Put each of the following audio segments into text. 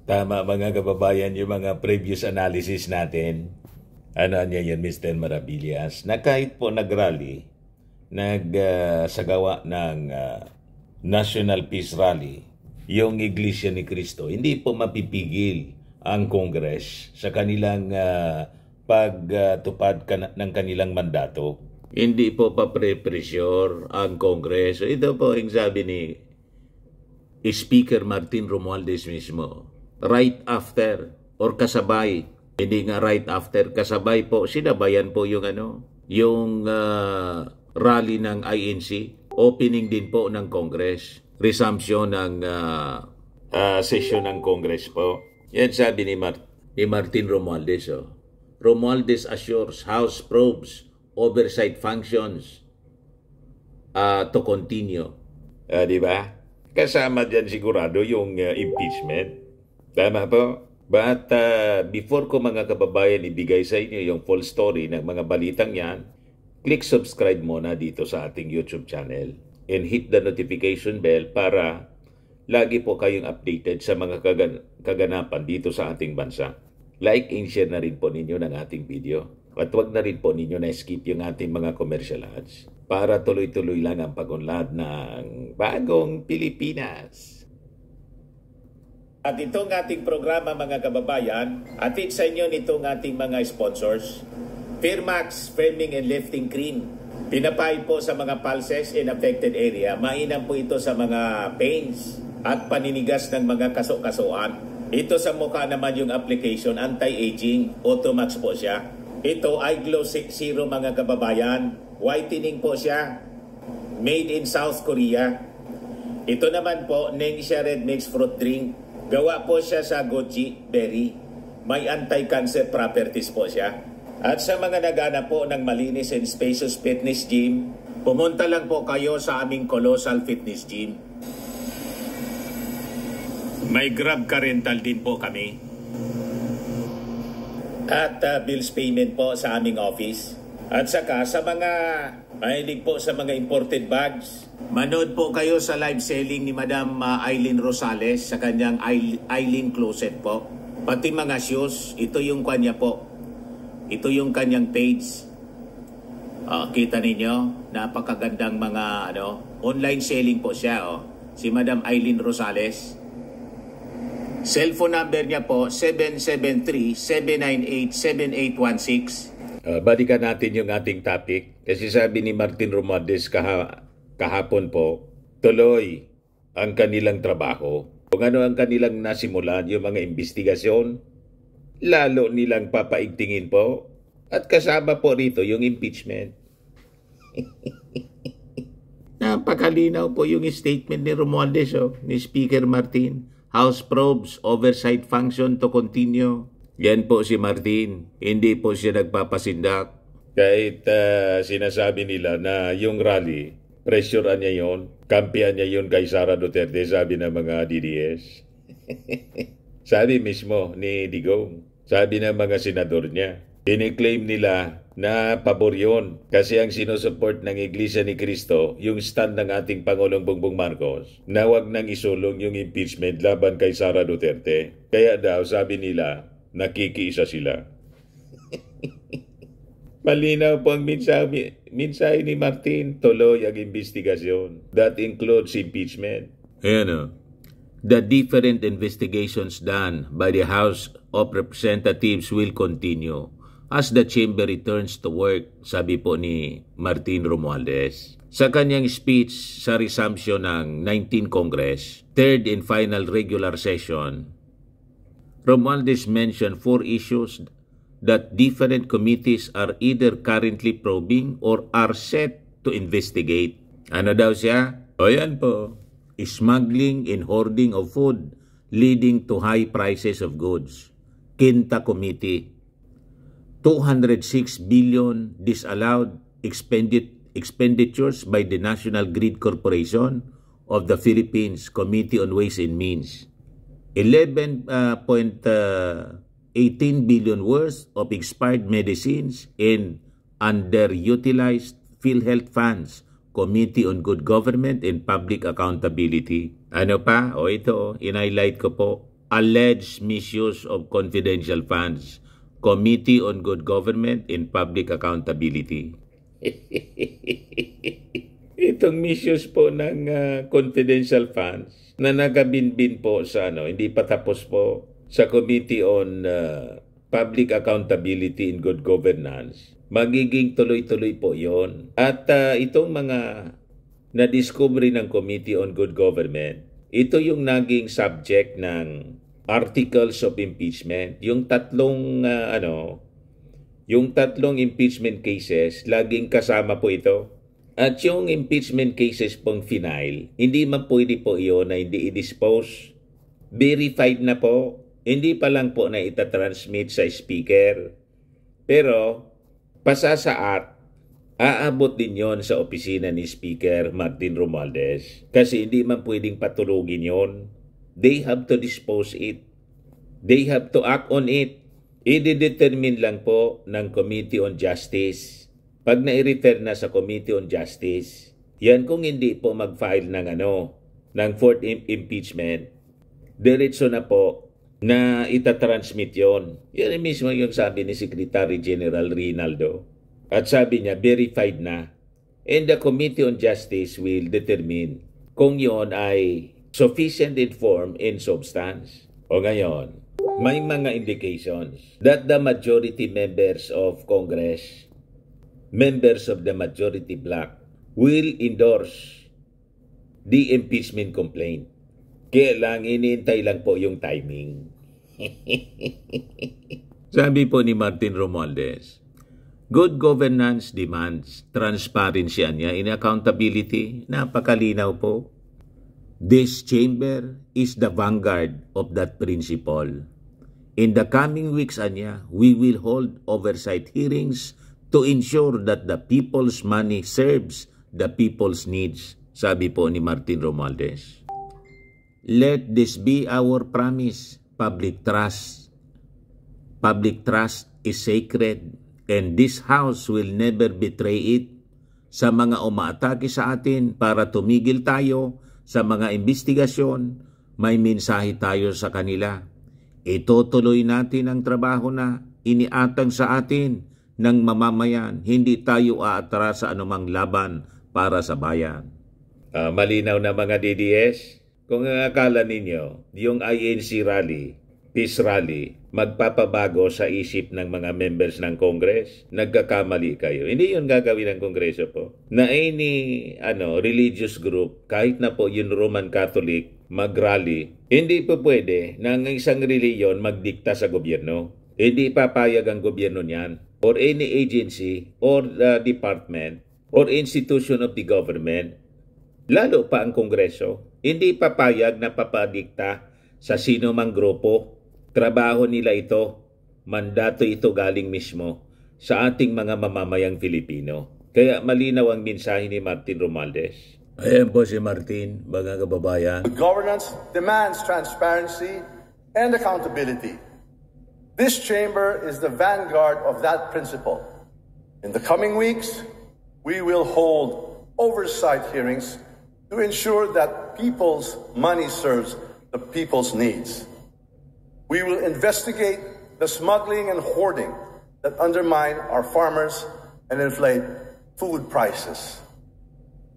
Tama mga kababayan yung mga previous analysis natin. Ano niya yan, Mr. Maravillas, na kahit po nag-rally, nagsagawa ng National Peace Rally, yung Iglesia ni Cristo, hindi po mapipigil ang Congress sa kanilang pagtupad ng kanilang mandato. Hindi po pa-pressure ang Congress. Ito po ang sabi ni Speaker Martin Romualdez mismo. Right after or kasabay, hindi nga right after, kasabay po, sinabayan po yung yung rally ng INC, opening din po ng Congress, resumption ng session ng Congress po. Yan sabi ni Martin Romualdez. Romualdez assures House probes oversight functions to continue. Di ba? Kasama dyan sigurado yung impeachment. Tama po. But before ko mga kababayan ibigay sa inyo yung full story ng mga balitang yan, click subscribe muna dito sa ating YouTube channel and hit the notification bell para lagi po kayong updated sa mga kaganapan dito sa ating bansa. Like and share na rin po ninyo ng ating video. At huwag na rin po ninyo na skip yung ating mga commercial ads para tuloy-tuloy lang ang pag-unlad ng bagong Pilipinas. At itong ating programa mga kababayan, atid sa inyo nitong ating mga sponsors. Firmax Framing and Lifting Cream. Pinapay po sa mga pulses in affected area. Mainam po ito sa mga pains at paninigas ng mga kaso-kasuan. Ito sa mukha naman yung application, anti-aging, Automax po siya. Ito ay Glow Zero mga kababayan. Whitening po siya. Made in South Korea. Ito naman po, Nengxia Red Mix Fruit Drink. Gawa po siya sa goji berry. May anti-cancer properties po siya. At sa mga nagana po ng malinis and spacious fitness gym, pumunta lang po kayo sa aming Colossal Fitness Gym. May Grab car rental din po kami. At bills payment po sa aming office. At saka sa mga mahilig po sa mga imported bags, manood po kayo sa live selling ni Madam Aileen Rosales sa kanyang Aileen Closet po. Pati mga shoes, ito yung kanya po. Ito yung kanyang page. Kita ninyo, napakagandang mga online selling po siya. Si Madam Aileen Rosales. Cellphone number niya po, 773-798-7816. Balikan natin yung ating topic. Kasi sabi ni Martin Romualdez kahapon po, tuloy ang kanilang trabaho. Kung ano ang kanilang nasimulan, yung mga investigasyon, lalo nilang papaigtingin po. At kasama po rito yung impeachment. Napakalinaw po yung statement ni Romualdez, ni Speaker Martin. House probes oversight function to continue. Yan po si Martin. Hindi po siya nagpapasindak. Kahit sinasabi nila na yung rally, pressurean niya yun, kampihan niya yun kay Sara Duterte, sabi ng mga DDS. Sabi mismo ni Digong, sabi ng mga senador niya, iniklaim nila na pabor yun kasi ang sinusupport ng Iglesia ni Cristo, yung stand ng ating Pangulong Bongbong Marcos, na wag nang isulong yung impeachment laban kay Sara Duterte. Kaya daw, sabi nila, nakikiisa sila. Malinaw po ang mensahe ni Martin, tuloy ang investigasyon. That includes impeachment. Ayan The different investigations done by the House of Representatives will continue as the chamber returns to work, sabi po ni Martin Romualdez. Sa kanyang speech sa resumption ng 19th Congress, third and final regular session, Romualdez mentioned 4 issues that different committees are either currently probing or are set to investigate. Ano daw siya? O yan po, smuggling and hoarding of food leading to high prices of goods. Quinta Committee, 206 billion disallowed expenditures by the National Grid Corporation of the Philippines Committee on Ways and Means. 11.18 billion worth of expired medicines and underutilized PhilHealth funds, Committee on Good Government and Public Accountability. Ano pa? Ito, in-highlight ko po, alleged misuse of confidential funds, Committee on Good Government and Public Accountability. Itong misuse po ng confidential funds na nagabinbin po sa hindi pa tapos po sa Committee on Public Accountability and Good Governance, magiging tuloy-tuloy po yon. At itong mga na-discovery ng Committee on Good Government, ito yung naging subject ng articles of impeachment. Yung tatlong impeachment cases, laging kasama po ito. At yung impeachment cases pong final, hindi man pwede po iyon na hindi i-dispose. Verified na po. Hindi pa lang po na itatransmit sa speaker. Pero, pasasaat, aabot din yon sa opisina ni Speaker Martin Romualdez. Kasi hindi man pwedeng patulugin yon. They have to dispose it. They have to act on it. I-determine lang po ng Committee on Justice. Pag na-refer na sa Committee on Justice, yan kung hindi po mag-file ng fourth impeachment, diretso na po na itatransmit yon. Yan mismo yung sabi ni Secretary General Rinaldo. At sabi niya, verified na. And the Committee on Justice will determine kung yon ay sufficient in form and substance. O ngayon, may mga indications that the majority members of Congress, members of the majority bloc, will endorse the impeachment complaint. Kaya lang, iniintay lang po yung timing. Sabi po ni Martin Romualdez, good governance demands transparency niya in accountability. Napakalinaw po. This chamber is the vanguard of that principle. In the coming weeks, anya, we will hold oversight hearings to ensure that the people's money serves the people's needs. Sabi po ni Martin Romualdez. Let this be our promise. Public trust is sacred and this house will never betray it. Sa mga umaatake sa atin para tumigil tayo sa mga investigasyon, may mensahe tayo sa kanila. Itutuloy natin ang trabaho na iniatang sa atin ng mamamayan. Hindi tayo aatras sa anumang laban para sa bayan. Malinaw na mga DDS. Kung akala ninyo, yung INC rally, peace rally, magpapabago sa isip ng mga members ng Congress, nagkakamali kayo. Hindi yun gagawin ng Kongreso po. Na any religious group, kahit na po yung Roman Catholic, mag-rally, hindi po pwede na ang isang reliyon magdikta sa gobyerno. Hindi papayag ang gobyerno niyan, or any agency, or department, or institution of the government, lalo pa ang Kongreso, hindi papayag na papadikta sa sino mang grupo. Trabaho nila ito, mandato ito galing mismo sa ating mga mamamayang Filipino. Kaya malinaw ang mensahe ni Martin Romualdez. Ayan po si Martin, mga kababayan. Governance demands transparency and accountability. This chamber is the vanguard of that principle. In the coming weeks, we will hold oversight hearings to ensure that people's money serves the people's needs. We will investigate the smuggling and hoarding that undermine our farmers and inflate food prices.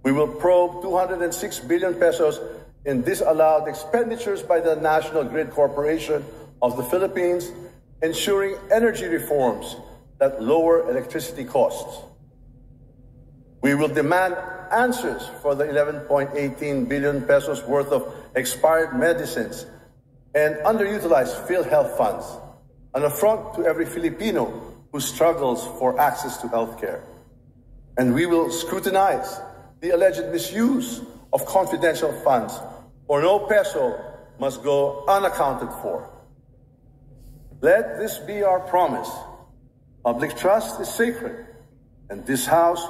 We will probe 206 billion pesos in disallowed expenditures by the National Grid Corporation of the Philippines, ensuring energy reforms that lower electricity costs. We will demand answers for the 11.18 billion pesos worth of expired medicines and underutilized PhilHealth funds, an affront to every Filipino who struggles for access to health care. And we will scrutinize the alleged misuse of confidential funds, or no peso must go unaccounted for. Let this be our promise. Public trust is sacred, and this House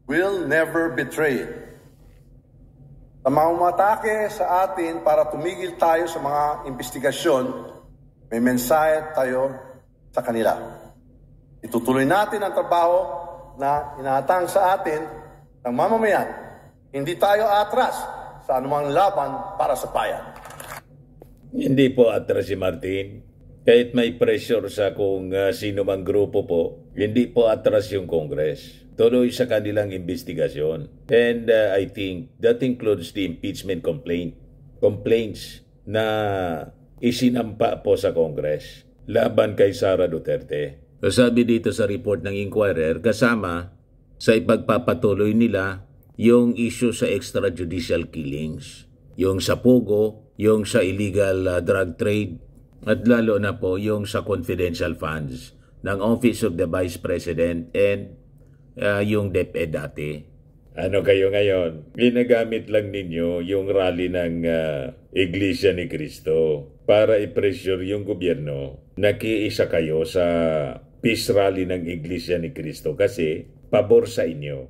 will never betray it. Sa mga umatake sa atin para tumigil tayo sa mga investigasyon, may mensahe tayo sa kanila. Itutuloy natin ang trabaho na inaatang sa atin ng mamamayan. Hindi tayo atras sa anumang laban para sa bayan. Hindi po atras si Martin. Kahit may pressure sa kung sino mang grupo po, hindi po atras yung Congress. Tuloy sa kanilang investigasyon. And I think that includes the impeachment complaints na isinampa po sa Congress laban kay Sara Duterte. Sabi dito sa report ng Inquirer, kasama sa ipagpapatuloy nila yung issue sa extrajudicial killings, yung sa Pogo, yung sa illegal drug trade, at lalo na po yung sa confidential funds ng Office of the Vice President and yung DepEd dati. Ano kayo ngayon? Ginagamit lang ninyo yung rally ng Iglesia ni Cristo para i-pressure yung gobyerno. Nakiisa kayo sa peace rally ng Iglesia ni Cristo kasi pabor sa inyo.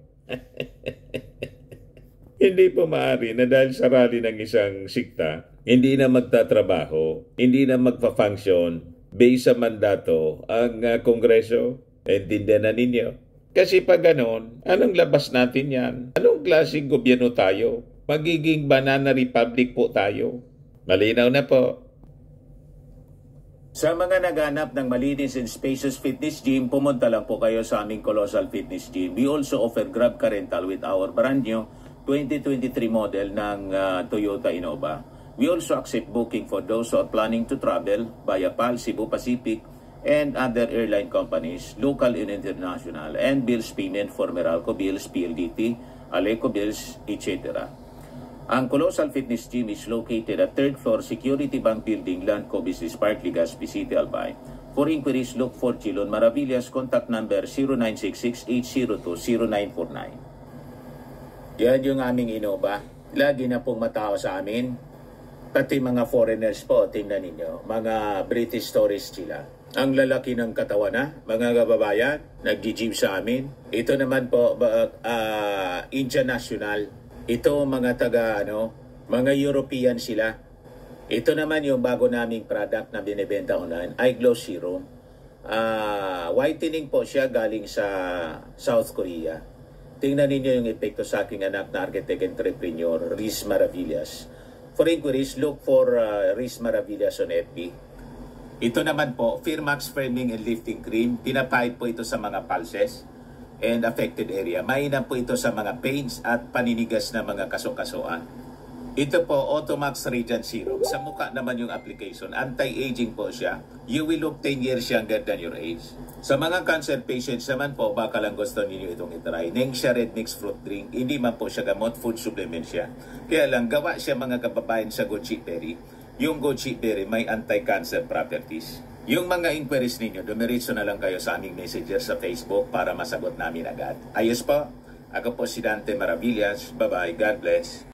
Hindi po maaari na dahil sa rally ng isang sikta, hindi na magtatrabaho, hindi na magpa-function based sa mandato ang Kongreso. Intindihan na ninyo. Kasi pag ganon, anong labas natin yan? Anong klaseng gobyerno tayo? Magiging banana republic po tayo. Malinaw na po. Sa mga naghanap ng malinis and spacious fitness gym, pumunta lang po kayo sa aming Colossal Fitness Gym. We also offer Grab Car Rental with our brand new 2023 model ng Toyota Innova. We also accept booking for those who are planning to travel via PAL, Cebu Pacific, and other airline companies, local and international, and bills payment for Meralco Bills, PLDT, Aleco Bills, etc. Ang Colossal Fitness Gym is located at 3rd floor Security Bank Building, Landco Business Park, Legazpi City, Albay. For inquiries, look for Chilon Maravillas. Contact number 0966-802-0949. Yan yung aming Innova. Lagi na pong matao sa amin. Pati mga foreigners po, tingnan ninyo, mga British tourists sila. Ang lalaki ng katawan na, mga kababayan, nag-gym sa amin. Ito naman po, Indian National. Ito mga mga European sila. Ito naman yung bago naming product na binibenta online, Eye Glow Serum. Whitening po siya galing sa South Korea. Tingnan ninyo yung epekto sa aking anak na architect entrepreneur, Riz Maravillas. For inquiries, look for Riz Maravillas on FB. Ito naman po, Firmax Firming and Lifting Cream. Pinapahid po ito sa mga pulses and affected area. Mainam po ito sa mga pains at paninigas na mga kasukasuan. Ito po, Automax Radiant Serum. Sa mukha naman yung application. Anti-aging po siya. You will look 10 years younger than your age. Sa mga cancer patients naman po, baka lang gusto ninyo itong itry. Nengxia Red Mix Fruit Drink. Hindi man po siya gamot, food supplement siya. Kaya lang, gawa siya mga kababayan sa goji berry. Yung goji berry may anti-cancer properties. Yung mga inquiries ninyo, dumiritso na lang kayo sa aming messenger sa Facebook para masagot namin agad. Ayos po. Ako po si Dante Maravillas. Bye-bye. God bless.